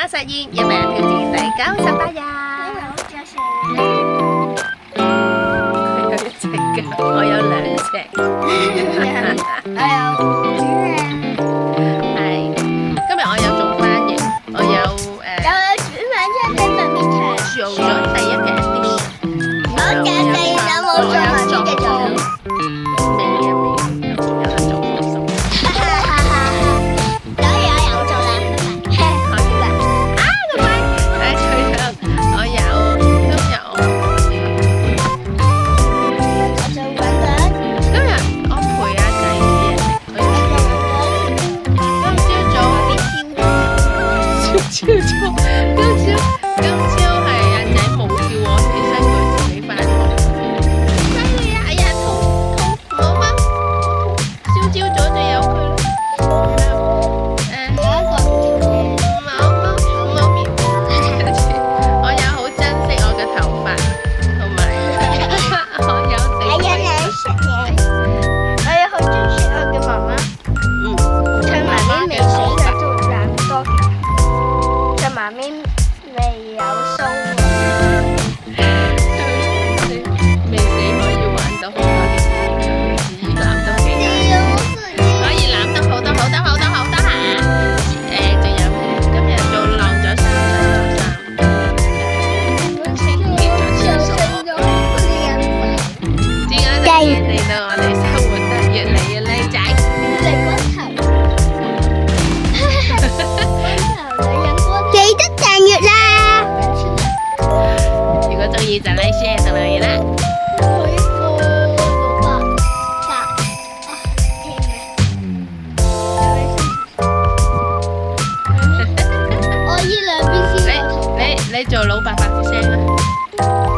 實現有名挑戰第98日。佢有一隻腳，我有2隻。係，今日我有做翻譯，我有做咗第一嘅 edition。未做好熟。今朝係阿仔冇叫我起身，佢自己返學。犀利啊！哎呀，痛冇乜，朝咗就由佢啦。我有好珍惜我嘅頭髮，同埋我有媽咪未有鬚喎，未死可以玩到好多年，攬得幾可以攬得好多下。仲有今日做晾咗衫，清潔咗廁所，點解突然令到我哋生活得越嚟越靚仔？記得訂閱啦！如果中意就 like share 同留言啦。我依兩邊先有圖。你做老伯伯嘅聲啊！